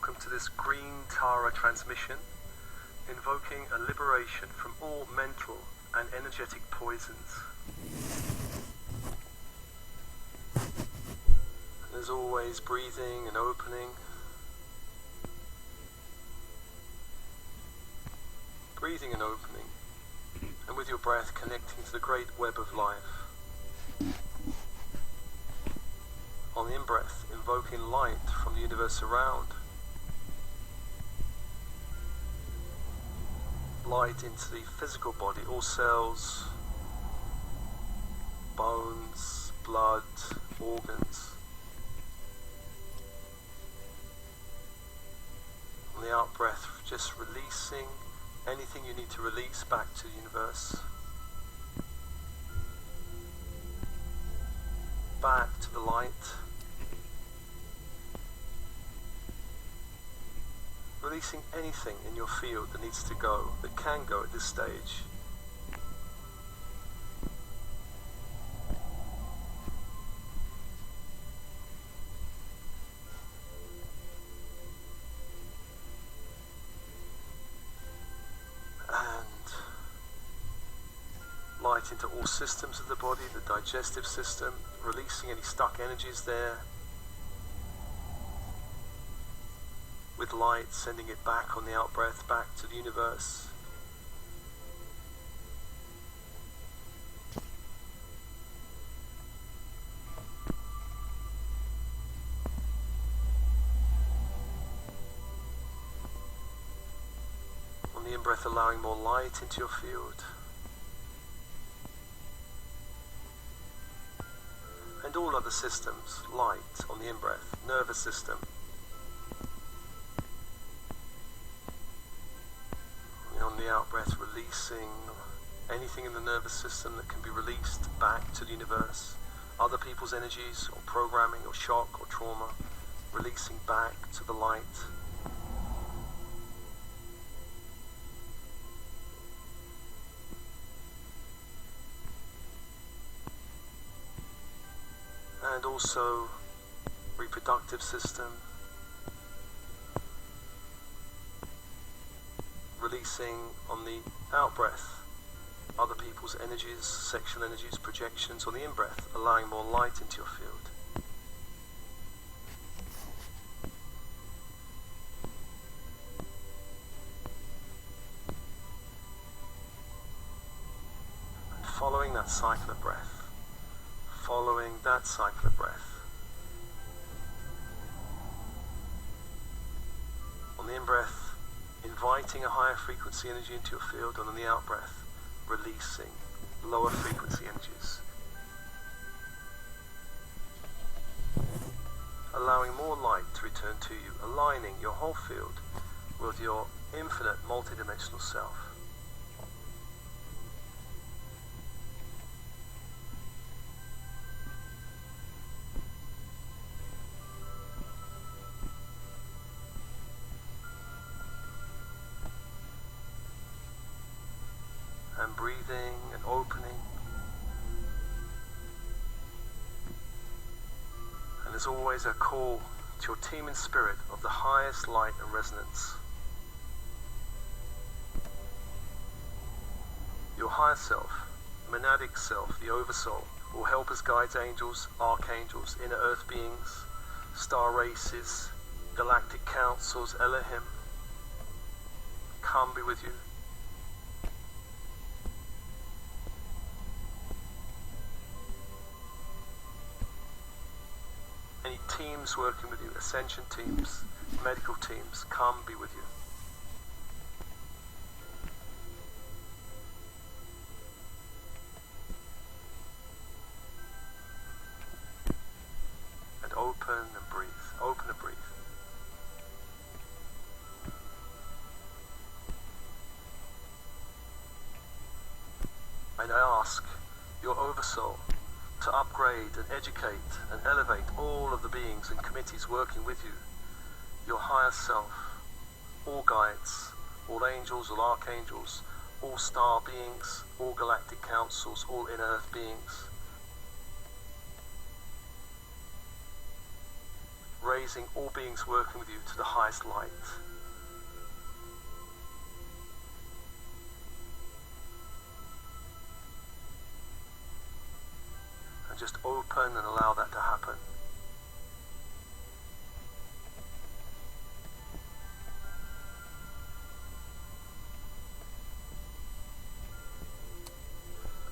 welcome to this green Tara transmission, invoking a liberation from all mental and energetic poisons. And as always, breathing and opening. Breathing and opening, and with your breath connecting to the great web of life. On the in-breath, invoking light from the universe around. Light into the physical body, all cells, bones, blood, organs. On the out-breath, just releasing anything you need to release back to the universe. Back to the light. Releasing anything in your field that needs to go, that can go at this stage. Light into all systems of the body, the digestive system, releasing any stuck energies there. With light, sending it back on the out-breath, back to the universe. On the in-breath, allowing more light into your field. And all other systems, light on the in-breath, nervous system. And on the out-breath, releasing anything in the nervous system that can be released back to the universe. Other people's energies, or programming, or shock, or trauma, releasing back to the light. And also reproductive system, releasing on the out-breath other people's energies, sexual energies, projections. On the in-breath, allowing more light into your field. And following that cycle of breath. Following that cycle of breath. On the in-breath, inviting a higher frequency energy into your field, and on the out-breath, releasing lower frequency energies. Allowing more light to return to you, aligning your whole field with your infinite multidimensional self. And breathing and opening. And there's always a call to your team in spirit of the highest light and resonance. Your higher self, monadic self, the oversoul, all helpers, guides, angels, archangels, inner earth beings, star races, galactic councils, Elohim, come be with you. Any teams working with you, ascension teams, medical teams, come be with you. And open and breathe, open and breathe. And I ask your oversoul to upgrade and educate and elevate all of the beings and committees working with you, your higher self, all guides, all angels, all archangels, all star beings, all galactic councils, all inner earth beings. raising all beings working with you to the highest light. And just open and allow that to happen.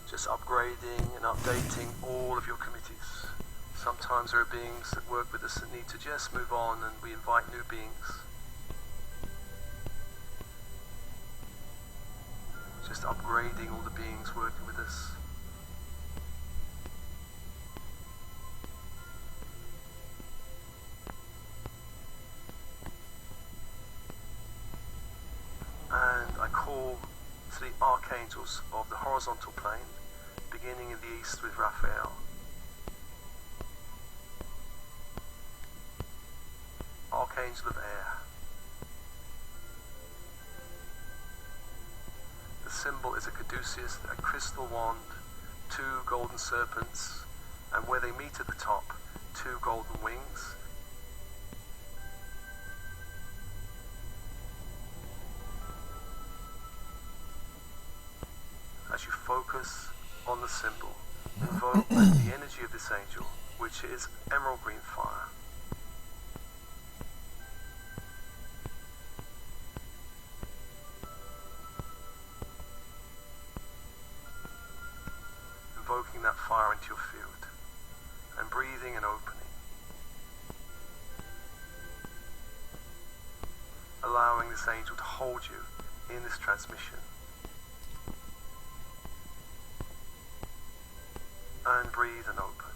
Just upgrading and updating all of your committees. Sometimes there are beings that work with us that need to just move on, and we invite new beings. Just upgrading all the beings working with us. And I call to the archangels of the horizontal plane, beginning in the east with Raphael. Archangel of air. The symbol is a caduceus, a crystal wand, 2 golden serpents, and where they meet at the top, 2 golden wings. As you focus on the symbol, invoke the energy of this angel, which is emerald green fire. Invoking that fire into your field and breathing and opening, allowing this angel to hold you in this transmission, and breathe and open.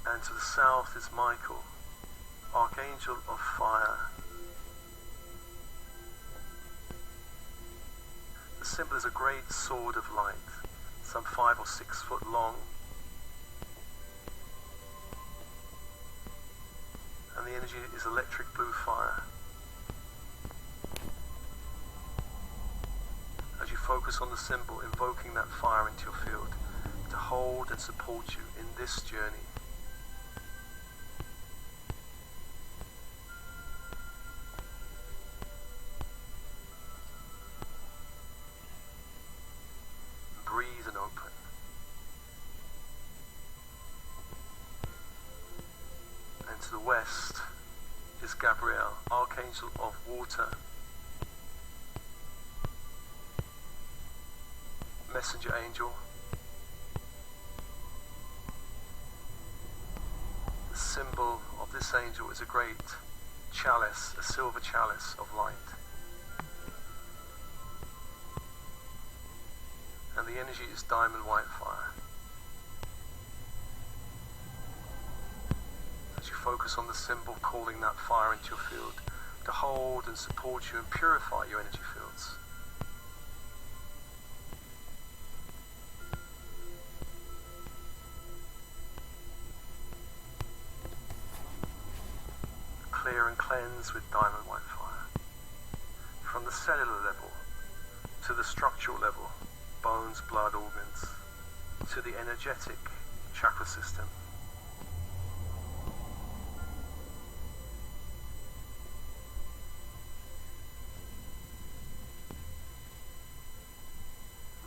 And to the south is Michael, Archangel of Fire. The symbol is a great sword of light, some 5 or 6 foot long, and the energy is electric blue fire. As you focus on the symbol, invoking that fire into your field to hold and support you in this journey. Breathe and open. And to the west is Gabriel, Archangel of Water, messenger angel. The symbol of this angel is a great chalice, a silver chalice of light. And the energy is diamond white fire. As you focus on the symbol, calling that fire into your field to hold and support you and purify your energy fields. Clear and cleanse with diamond white fire. From the cellular level to the structural level, bones, blood, organs, to the energetic chakra system.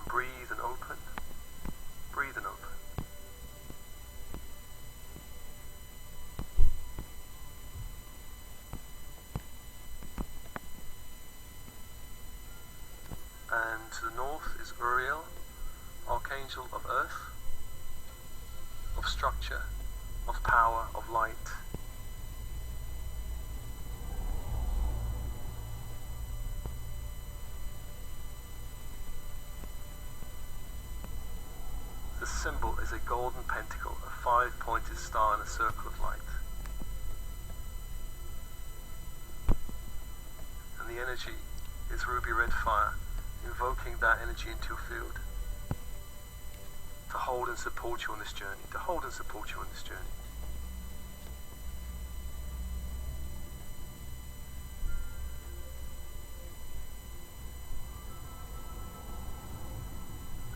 Breathe and open. Breathe and open. And to the north is Uriel, Archangel of Earth, of structure, of power, of light. The symbol is a golden pentacle, a 5-pointed star in a circle of light. And the energy is ruby red fire, invoking that energy into your field to hold and support you on this journey, to hold and support you on this journey.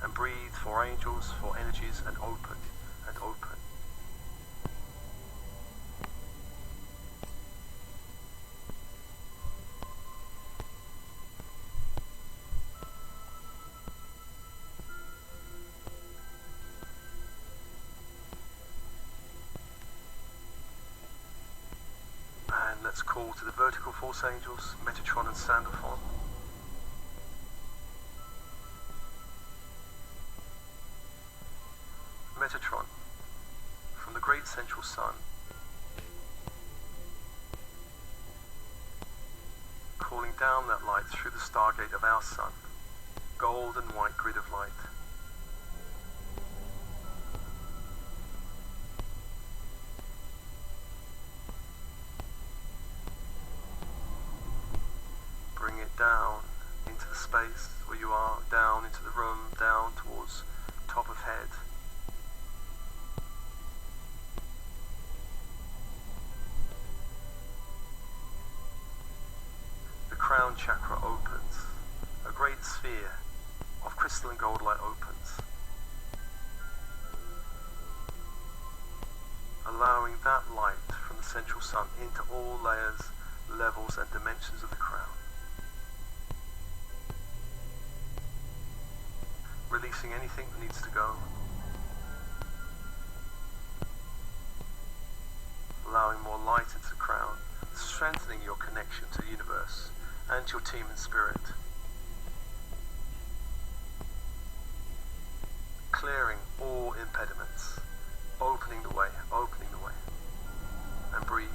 And breathe for angels, for energies, and open, and open. Let's call to the vertical force angels, Metatron and Sandalphon. Metatron, from the great central sun, calling down that light through the stargate of our sun, gold and white grid of light. Bring it down into the space where you are, down into the room, down towards top of head. The crown chakra opens. A great sphere of crystal and gold light opens, allowing that light from the central sun into all layers, levels and dimensions of the crown, releasing anything that needs to go, allowing more light into the crown, strengthening your connection to the universe and to your team in spirit, clearing all impediments, opening the way, and breathe.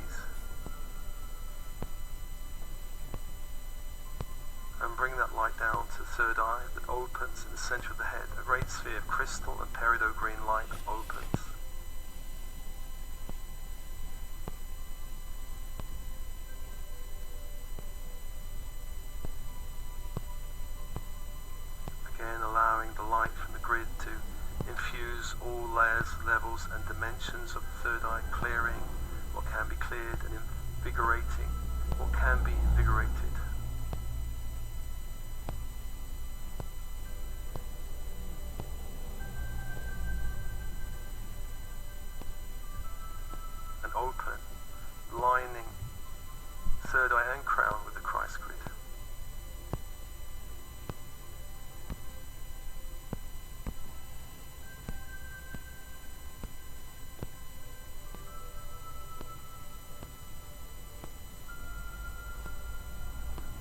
And bring that light down to the third eye that opens in the center of the head. A great sphere of crystal and peridot green light opens. Again, allowing the light from the grid to infuse all layers, levels and dimensions of the third eye, clearing what can be cleared and invigorating what can be invigorated. And open, lining third eye and crown with the Christ grid.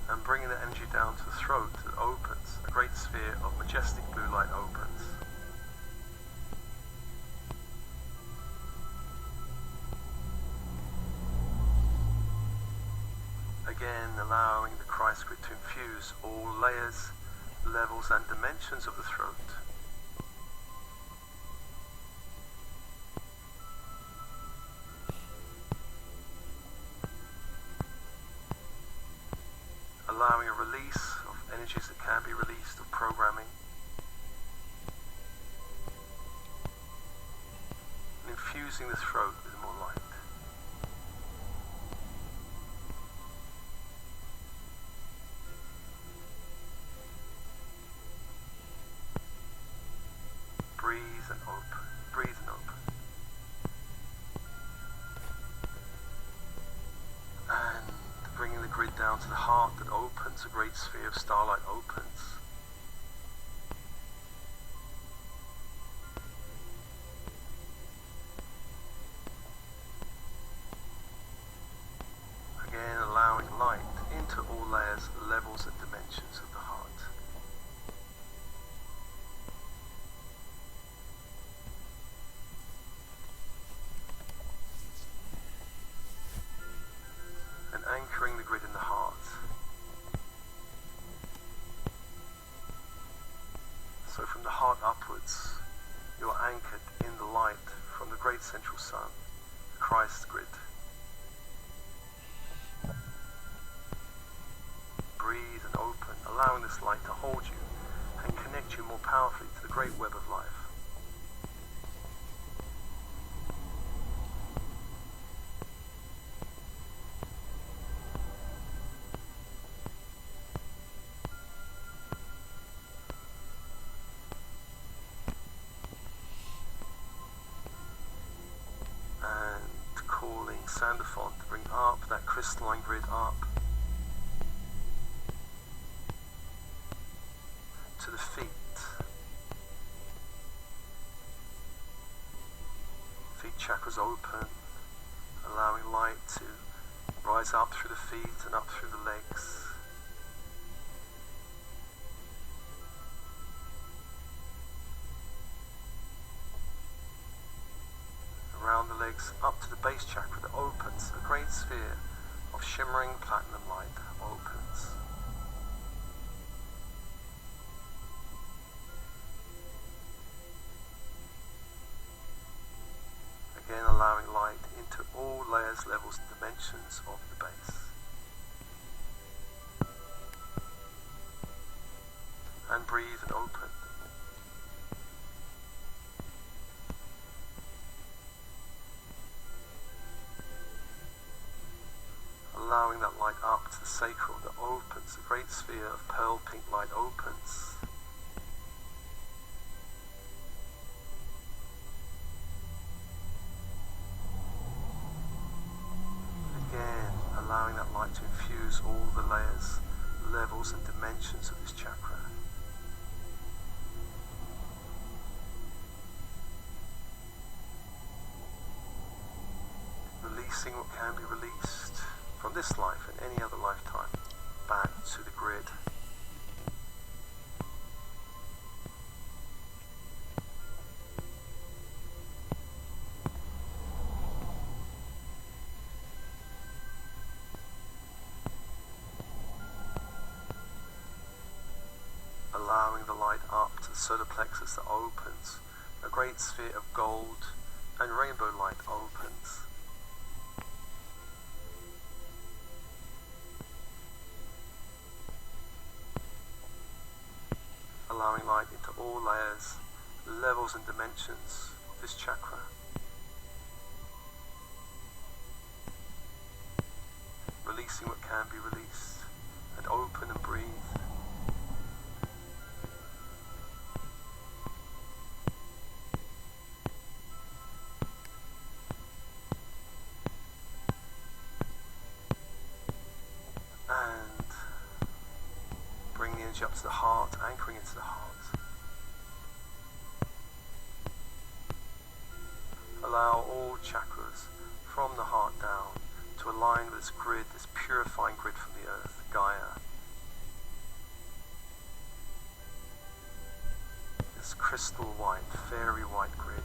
And bringing the energy down to the throat that opens, a great sphere of majestic blue light opens. Again, allowing the Christ grid to infuse all layers, levels and dimensions of the throat. Allowing a release of energies that can be released, of programming. And infusing the throat with more light. Breathe and open, breathe and open. And bringing the grid down to the heart that opens, a great sphere of starlight opens. Again, allowing light into all layers, levels and dimensions of the heart. And anchoring the grid in the heart. So from the heart upwards, you're anchored in the light from the great central sun, the Christ grid. Breathe and open, allowing this light to hold you and connect you more powerfully to the great web of life. And calling Sandalphon to bring up that crystalline grid up to the feet. Feet chakras open, allowing light to rise up through the feet and up through the legs. Around the legs up to the base chakra that opens, a great sphere of shimmering platinum light opens. Again, allowing light into all layers, levels and dimensions of the base. And breathe and open. Allowing that light up to the sacral that opens, a great sphere of pearl pink light opens. Again, allowing that light to infuse all the layers, levels and dimensions of this chakra. Releasing what can be released from this life and any other lifetime back to the grid. Allowing the light up to the solar plexus that opens, a great sphere of gold and rainbow light opens. Allowing light into all layers, levels and dimensions of this chakra. Releasing what can be released, and open and breathe. And bring the energy up to the heart, anchoring into the heart. Allow all chakras from the heart down to align with this grid, this purifying grid from the earth, Gaia. This crystal white, fairy white grid.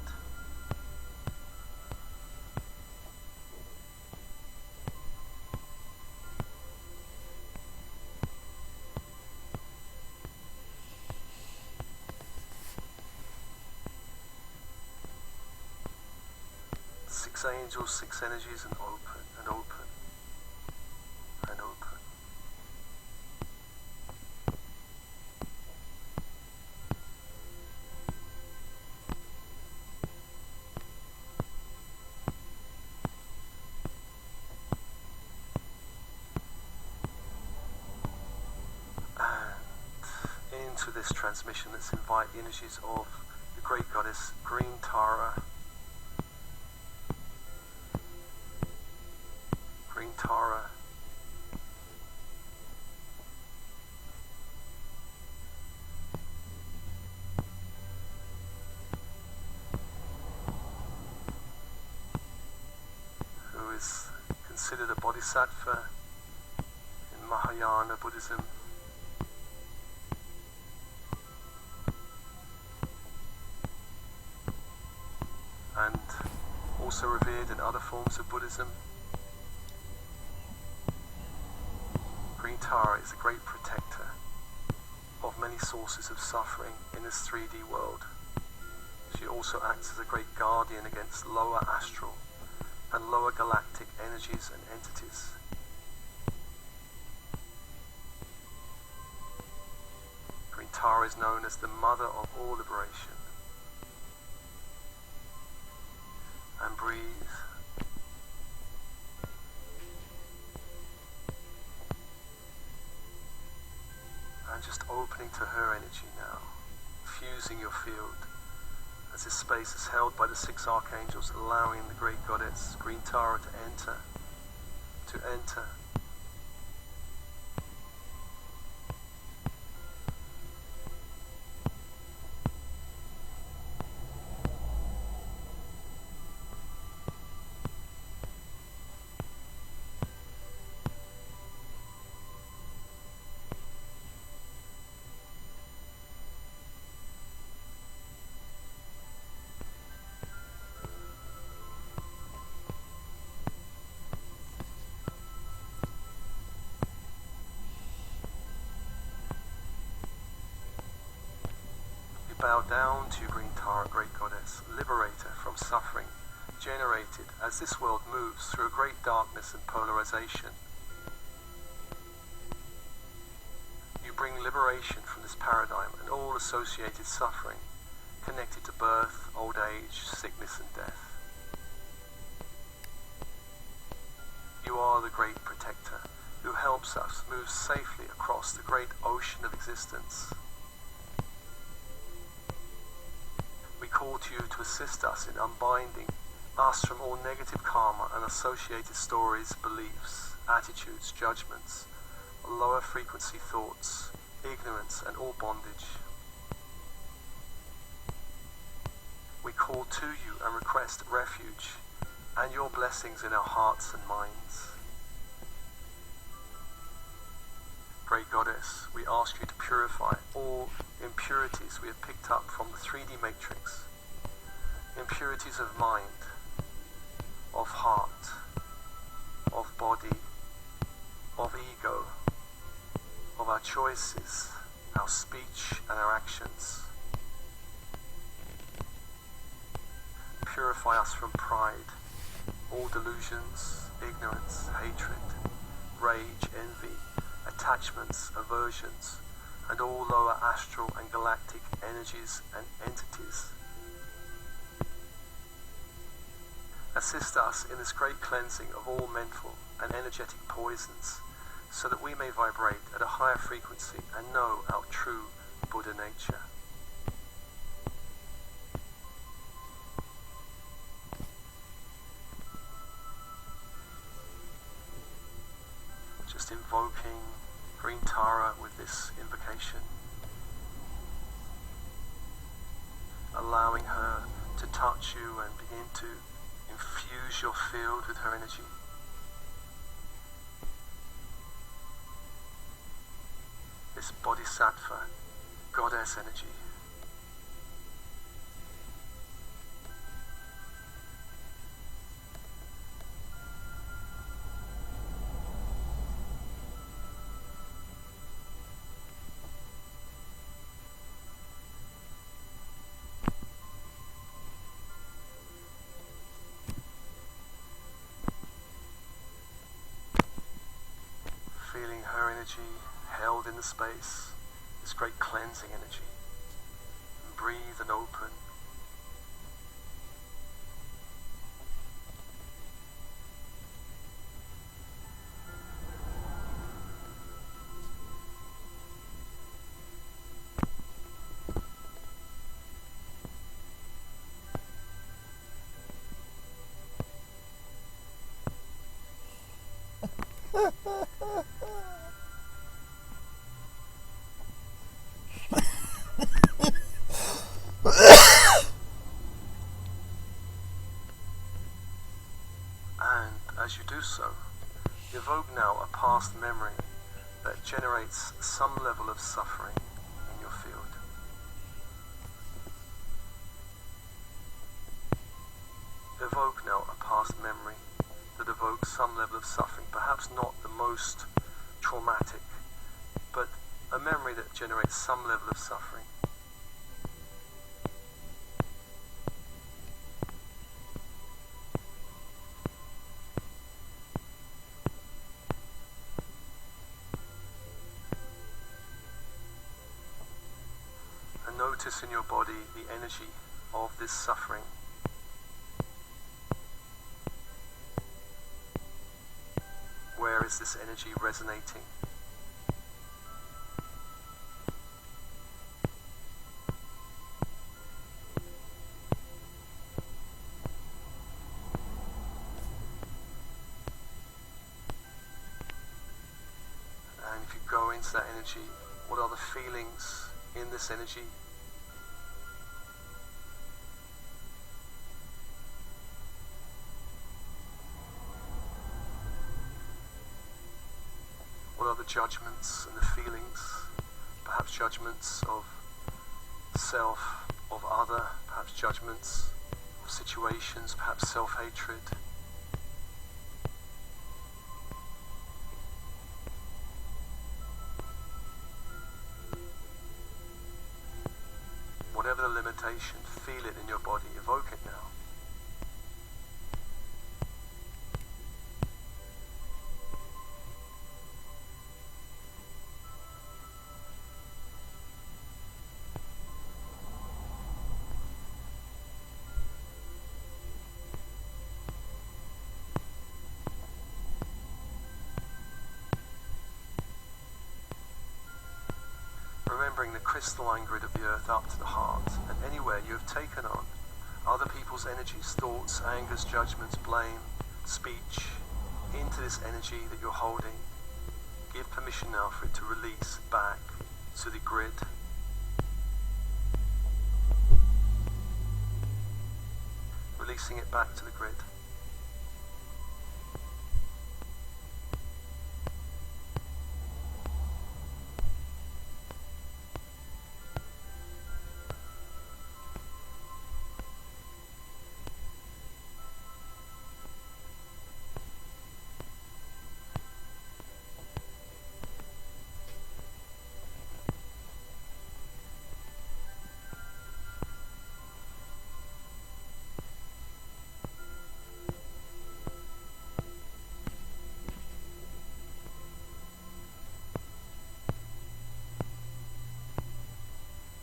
Six angels, six energies, and open, and open, and open. And into this transmission, let's invite the energies of the great goddess Green Tara. Green Tara, who is considered a bodhisattva in Mahayana Buddhism, and also revered in other forms of Buddhism. Green Tara is a great protector of many sources of suffering in this 3D world. She also acts as a great guardian against lower astral and lower galactic energies and entities. Green Tara is known as the mother of all liberation. And breathe. And just opening to her energy now, fusing your field as this space is held by the six archangels, allowing the great goddess Green Tara to enter. bow down to you, Green Tara, great goddess, liberator from suffering, generated as this world moves through a great darkness and polarization. You bring liberation from this paradigm and all associated suffering connected to birth, old age, sickness and death. You are the great protector who helps us move safely across the great ocean of existence. We call to you to assist us in unbinding us from all negative karma and associated stories, beliefs, attitudes, judgments, lower frequency thoughts, ignorance and all bondage. We call to you and request refuge and your blessings in our hearts and minds. Great Goddess, we ask you to purify all impurities we have picked up from the 3D matrix, impurities of mind, of heart, of body, of ego, of our choices, our speech and our actions. Purify us from pride, all delusions, ignorance, hatred, rage, envy, attachments, aversions, and all lower astral and galactic energies and entities. Assist us in this great cleansing of all mental and energetic poisons, so that we may vibrate at a higher frequency and know our true Buddha nature. Just invoking Green Tara with this invocation, allowing her to touch you and begin to infuse your field with her energy. This Bodhisattva, goddess energy. Feeling her energy held in the space, this great cleansing energy. And breathe and open. As you do so, evoke now a past memory that generates some level of suffering in your field. Evoke now a past memory that evokes some level of suffering, perhaps not the most traumatic, but a memory that generates some level of suffering. Notice in your body the energy of this suffering. Where is this energy resonating? And if you go into that energy, what are the feelings in this energy? What are the judgments and the feelings? Perhaps judgments of self, of other, perhaps judgments of situations, perhaps self-hatred. Whatever invitation. Feel it in your body. Evoke it now. Remembering the crystalline grid of the earth up to the heart, and anywhere you have taken on other people's energies, thoughts, angers, judgments, blame, speech, into this energy that you're holding. Give permission now for it to release back to the grid. Releasing it back to the grid.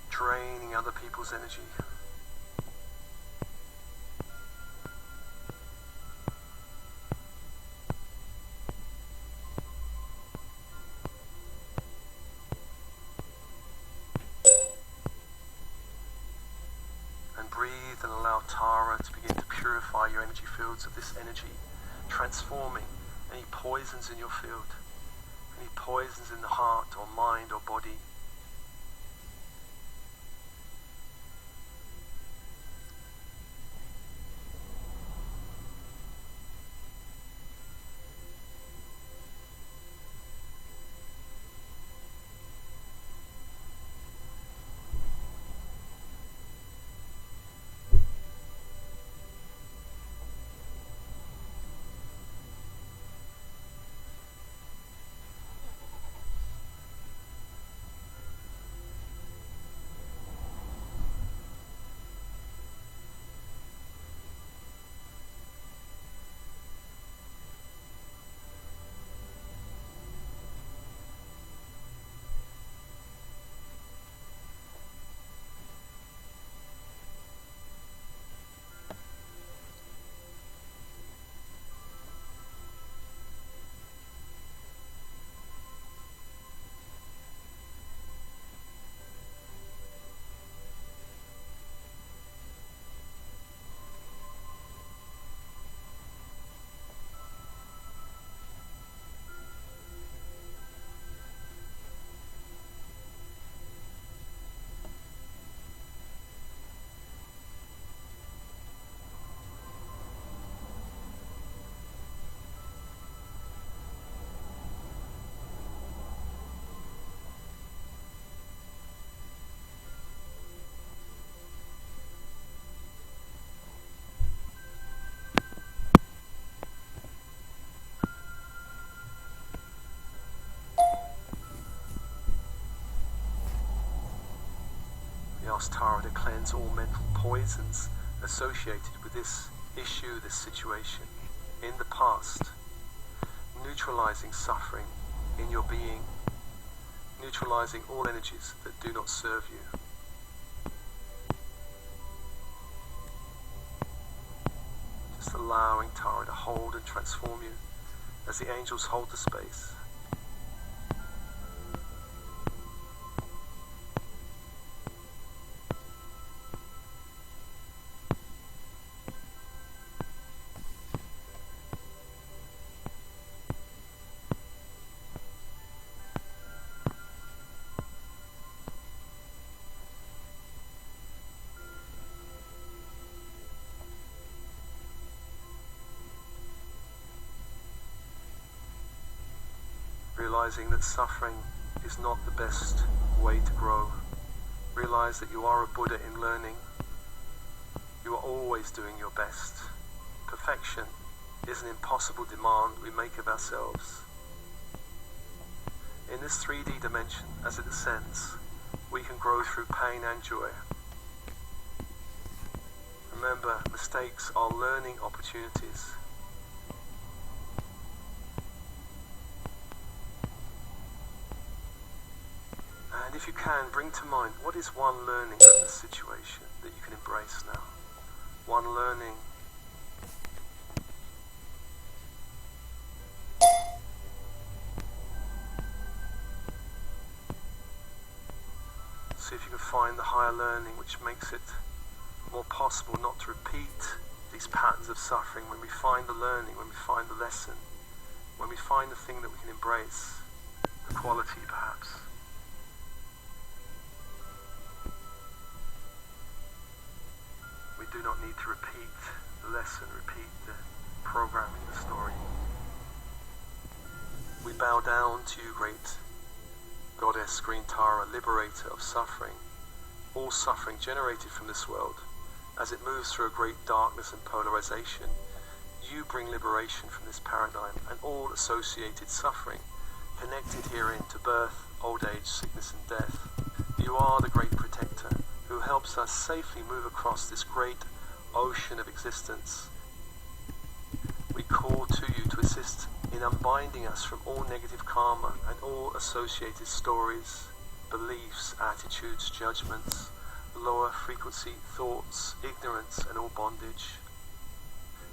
Draining other people's energy. And breathe and allow Tara to begin to purify your energy fields of this energy, transforming any poisons in your field, any poisons in the heart or mind or body. We ask Tara to cleanse all mental poisons associated with this issue, this situation, in the past, neutralizing suffering in your being, neutralizing all energies that do not serve you. Just allowing Tara to hold and transform you as the angels hold the space. Realizing that suffering is not the best way to grow. Realize that you are a Buddha in learning. You are always doing your best. Perfection is an impossible demand we make of ourselves. In this 3D dimension, as it ascends, we can grow through pain and joy. Remember, mistakes are learning opportunities. And if you can, bring to mind, what is one learning from this situation that you can embrace now? One learning. See if you can find the higher learning which makes it more possible not to repeat these patterns of suffering. When we find the learning, when we find the lesson, when we find the thing that we can embrace, the quality perhaps. We do not need to repeat the lesson, repeat the programming, the story. We bow down to you, great Goddess Green Tara, liberator of suffering, all suffering generated from this world. As it moves through a great darkness and polarization, you bring liberation from this paradigm and all associated suffering connected herein to birth, old age, sickness and death. You are the great protector who helps us safely move across this great ocean of existence. We call to you to assist in unbinding us from all negative karma and all associated stories, beliefs, attitudes, judgments, lower frequency thoughts, ignorance and all bondage.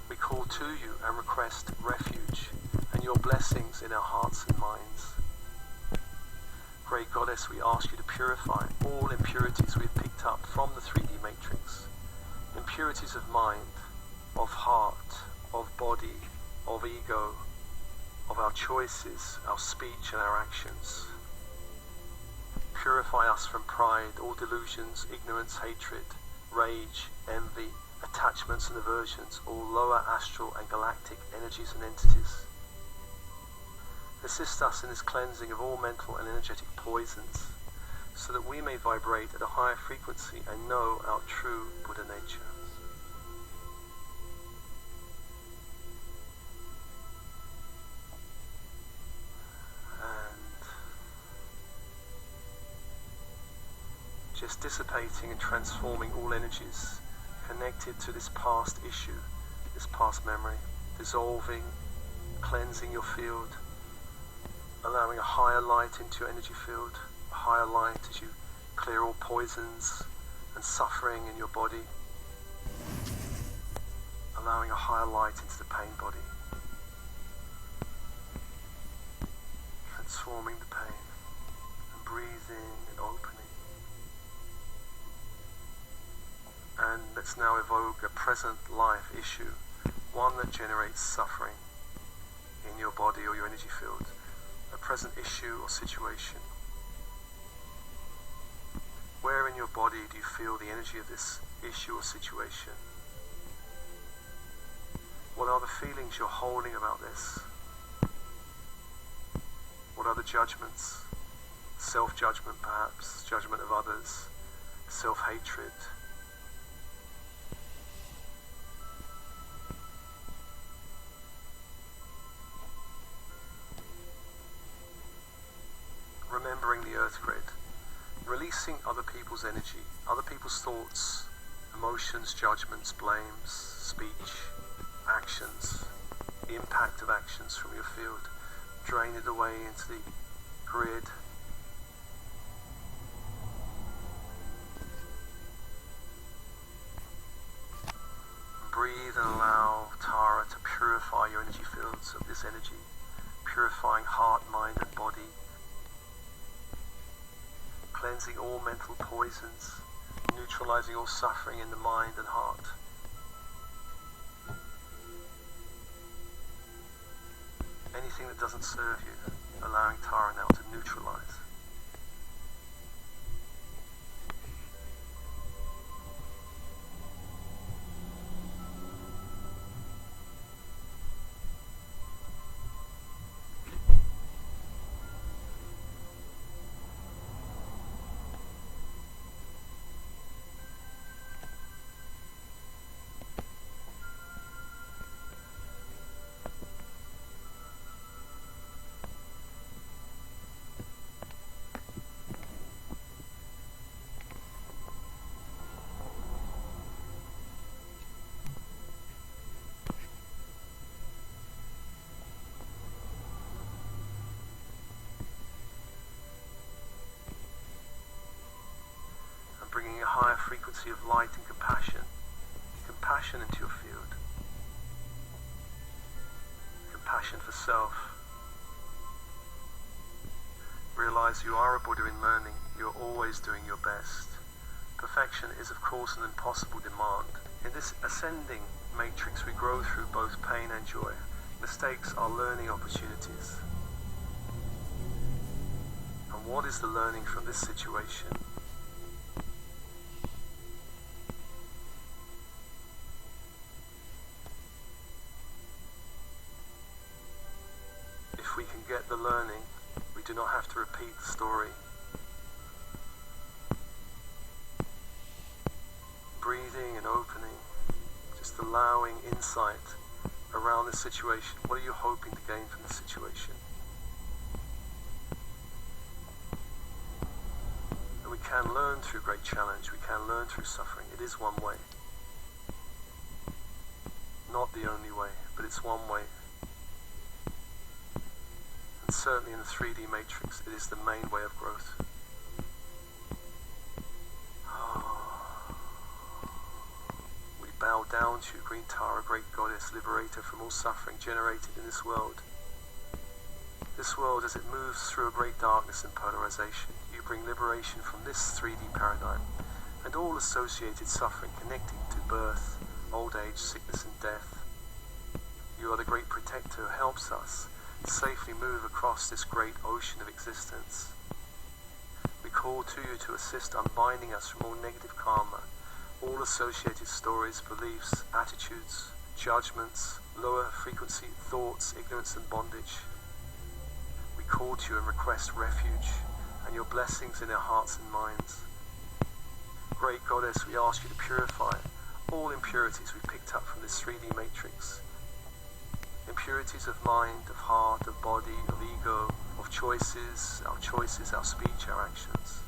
We call to you and request refuge and your blessings in our hearts and minds. Great Goddess, we ask you to purify all impurities we have picked up from the 3D matrix. Impurities of mind, of heart, of body, of ego, of our choices, our speech and our actions. Purify us from pride, all delusions, ignorance, hatred, rage, envy, attachments and aversions, all lower astral and galactic energies and entities. Assist us in this cleansing of all mental and energetic poisons, so that we may vibrate at a higher frequency and know our true Buddha nature. Just dissipating and transforming all energies connected to this past issue, this past memory, dissolving, cleansing your field, allowing a higher light into your energy field, a higher light as you clear all poisons and suffering in your body, allowing a higher light into the pain body, transforming the pain and breathing and opening. And let's now evoke a present life issue, one that generates suffering in your body or your energy field, a present issue or situation. Where in your body do you feel the energy of this issue or situation? What are the feelings you're holding about this? What are the judgments? Self-judgment perhaps, judgment of others, self-hatred. Remembering the earth grid, releasing other people's energy, other people's thoughts, emotions, judgments, blames, speech, actions, the impact of actions from your field, drain it away into the grid. Breathe and allow Tara to purify your energy fields of this energy, purifying heart, mind and body, cleansing all mental poisons, neutralizing all suffering in the mind and heart. Anything that doesn't serve you, allowing Tara now to neutralize. higher frequency of light and compassion. Compassion into your field. Compassion for self. Realize you are a Buddha in learning. You are always doing your best. Perfection is of course an impossible demand. In this ascending matrix we grow through both pain and joy. Mistakes are learning opportunities. And what is the learning from this situation? If we can get the learning, we do not have to repeat the story. Breathing and opening, just allowing insight around the situation. What are you hoping to gain from the situation? And we can learn through great challenge, we can learn through suffering. It is one way. Not the only way, but it's one way. And certainly in the 3D matrix, it is the main way of growth. Bow down to you, Green Tara, great goddess, liberator from all suffering generated in this world. This world, as it moves through a great darkness and polarization, you bring liberation from this 3D paradigm and all associated suffering connecting to birth, old age, sickness and death. You are the great protector who helps us safely move across this great ocean of existence. We call to you to assist unbinding us from all negative karma, all associated stories, beliefs, attitudes, judgments, lower frequency thoughts, ignorance and bondage. We call to you and request refuge and your blessings in our hearts and minds. Great Goddess, we ask you to purify all impurities we picked up from this 3D matrix. Impurities of mind, of heart, of body, of ego, of choices, our speech, our actions.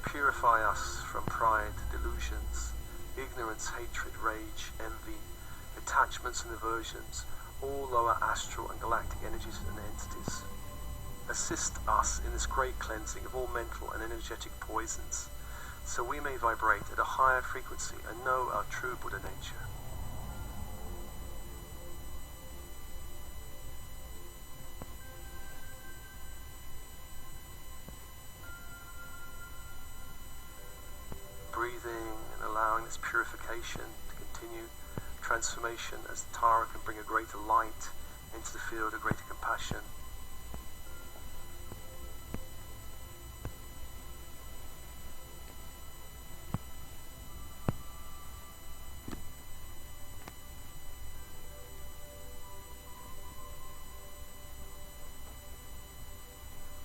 Purify us from pride, delusions, ignorance, hatred, rage, envy, attachments and aversions, all lower astral and galactic energies and entities. Assist us in this great cleansing of all mental and energetic poisons, so we may vibrate at a higher frequency and know our true Buddha nature. Breathing and allowing this purification to continue, transformation as the Tara can bring a greater light into the field, a greater compassion.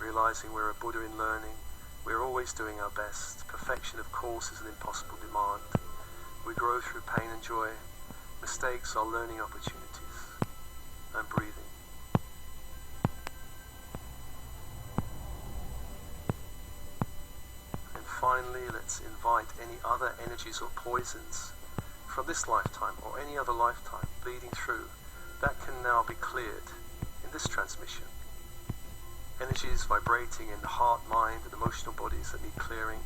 Realizing we're a Buddha in learning, we're always doing our best. Perfection, of course, is an impossible demand. We grow through pain and joy. Mistakes are learning opportunities. And breathing. And finally, let's invite any other energies or poisons from this lifetime or any other lifetime bleeding through that can now be cleared in this transmission. Energies vibrating in the heart, mind, and emotional bodies that need clearing.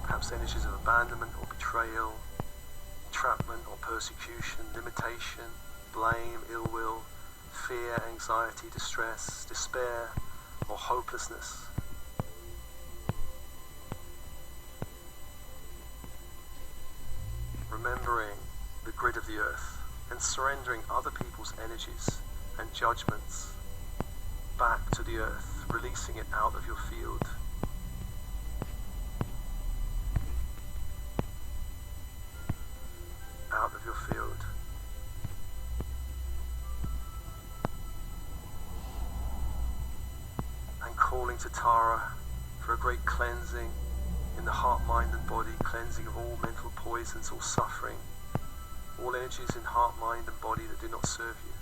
Perhaps energies of abandonment or betrayal, entrapment or persecution, limitation, blame, ill will, fear, anxiety, distress, despair, or hopelessness. Remembering the grid of the earth and surrendering other people's energies and judgments back to the earth, releasing it out of your field. Out of your field. And calling to Tara for a great cleansing in the heart, mind and body, cleansing of all mental poisons, all suffering, all energies in heart, mind and body that do not serve you.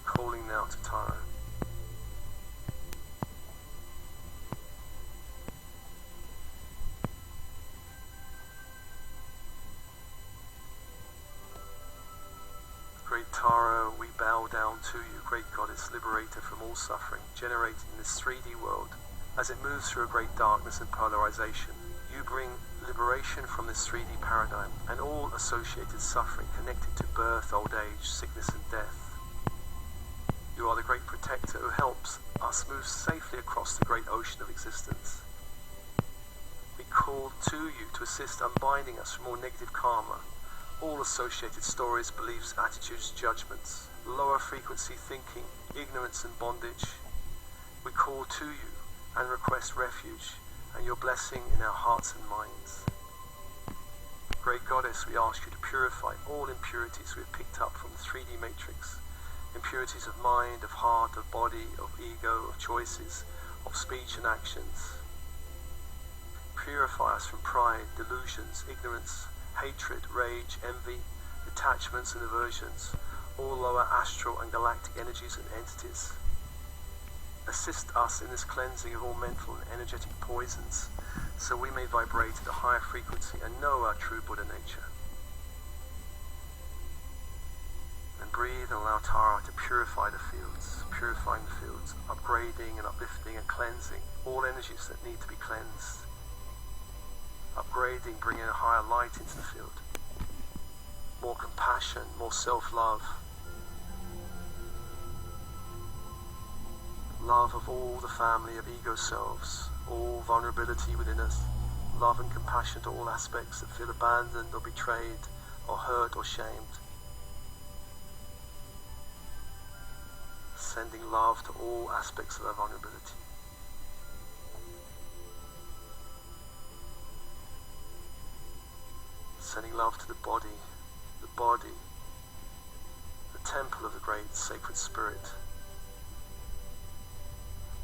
Calling now to Tara. Great Tara, we bow down to you, great Goddess, liberator from all suffering, generated in this 3D world. As it moves through a great darkness and polarization, You bring liberation from this 3D paradigm and all associated suffering connected to birth, old age, sickness and death. You are the great protector who helps us move safely across the great ocean of existence. We call to you to assist unbinding us from all negative karma, all associated stories, beliefs, attitudes, judgments, lower frequency thinking, ignorance and bondage. We call to you and request refuge and your blessing in our hearts and minds. Great Goddess, we ask you to purify all impurities we have picked up from the 3D matrix, impurities of mind, of heart, of body, of ego, of choices, of speech and actions. Purify us from pride, delusions, ignorance, hatred, rage, envy, attachments and aversions, all lower astral and galactic energies and entities. Assist us in this cleansing of all mental and energetic poisons, so we may vibrate at a higher frequency and know our true Buddha nature. And breathe and allow Tara to purify the fields, purifying the fields, upgrading and uplifting and cleansing all energies that need to be cleansed. Upgrading, bringing a higher light into the field. More compassion, more self-love. Love of all the family of ego selves, all vulnerability within us, love and compassion to all aspects that feel abandoned or betrayed or hurt or shamed. Sending love to all aspects of our vulnerability. Sending love to the body, the temple of the great sacred spirit.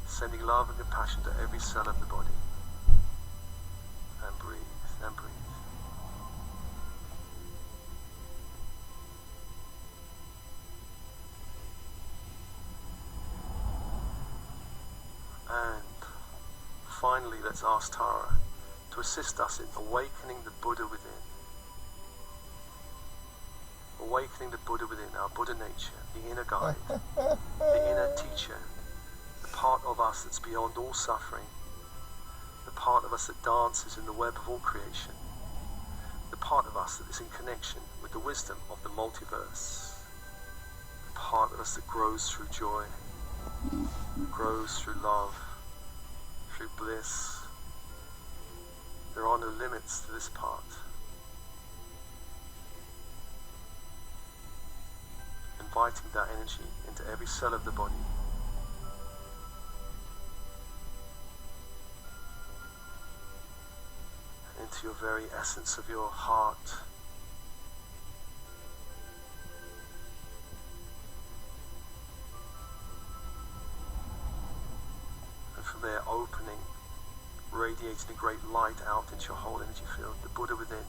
Sending love and compassion to every cell of the body. And breathe, and breathe. And finally, let's ask Tara to assist us in awakening the Buddha within. Awakening the Buddha within, our Buddha nature, the inner guide, the inner teacher, the part of us that's beyond all suffering, the part of us that dances in the web of all creation, the part of us that is in connection with the wisdom of the multiverse, the part of us that grows through joy, grows through love, through bliss. There are no limits to this part. Inviting that energy into every cell of the body. Into your very essence of your heart. And from there opening, radiating a great light out into your whole energy field, the Buddha within.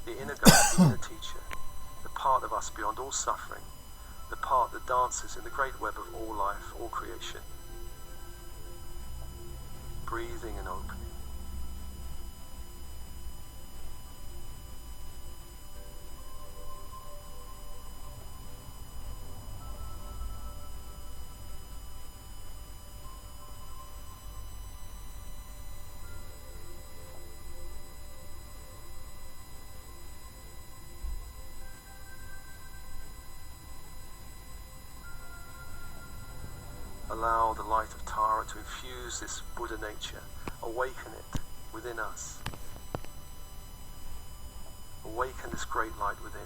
The inner guide, the inner teacher. The part of us beyond all suffering, the part that dances in the great web of all life, all creation. Breathing and opening. Allow the light of Tara to infuse this Buddha nature, awaken it within us. Awaken this great light within.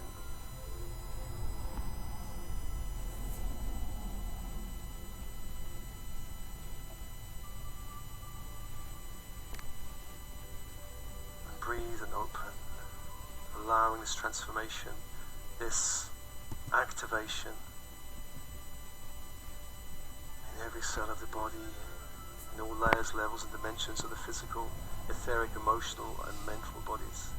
And breathe and open, allowing this transformation, this activation, every cell of the body, in all layers, levels and dimensions of the physical, etheric, emotional and mental bodies.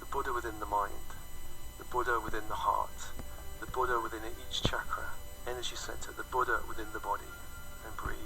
The Buddha within the mind. The Buddha within the heart, the Buddha within each chakra, energy center, the Buddha within the body, and breathe.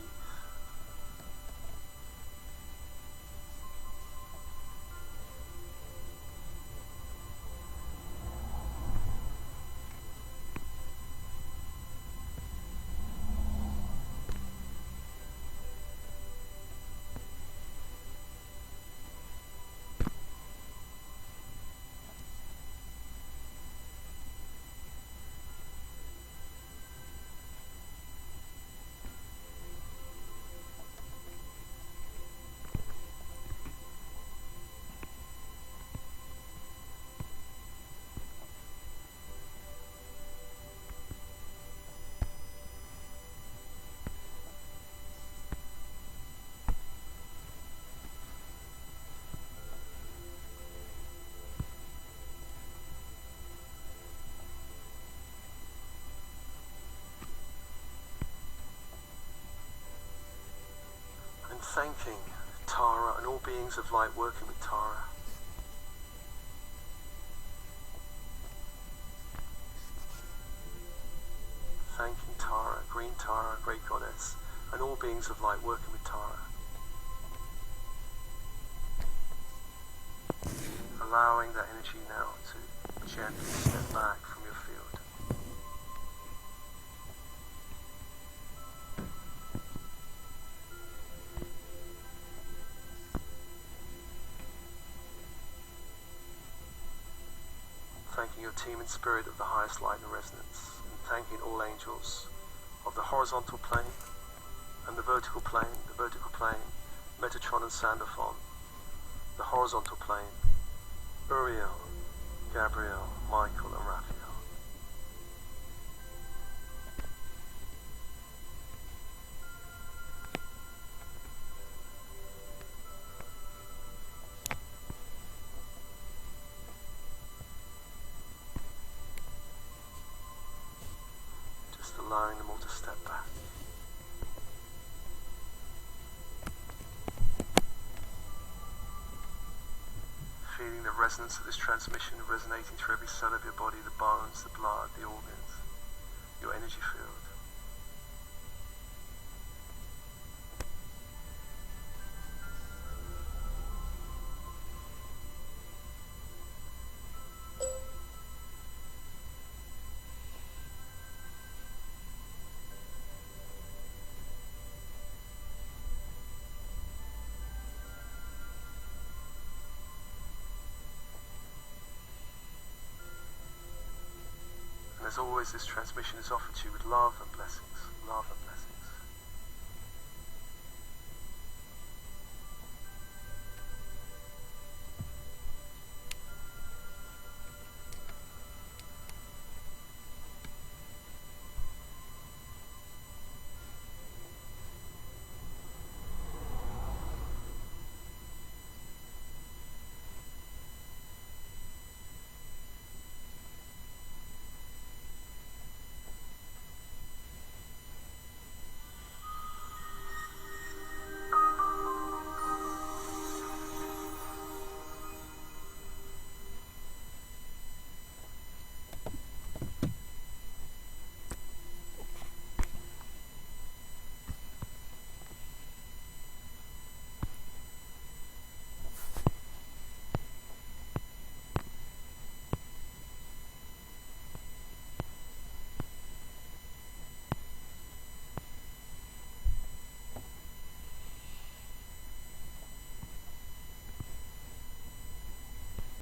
And thanking Tara and all beings of light working with Tara. Thanking Tara, Green Tara, Great Goddess, and all beings of light working with Tara. Allowing that energy now to gently step back from your field. Thanking your team and spirit of the highest light and resonance, and thanking all angels of the horizontal plane and the vertical plane, Metatron and Sandalphon, the horizontal plane, Uriel, Gabriel, Michael and Raphael. Allowing them all to step back. Feeling the resonance of this transmission resonating through every cell of your body, the bones, the blood, the organs, your energy field. As always, this transmission is offered to you with love and blessings. Love and blessings.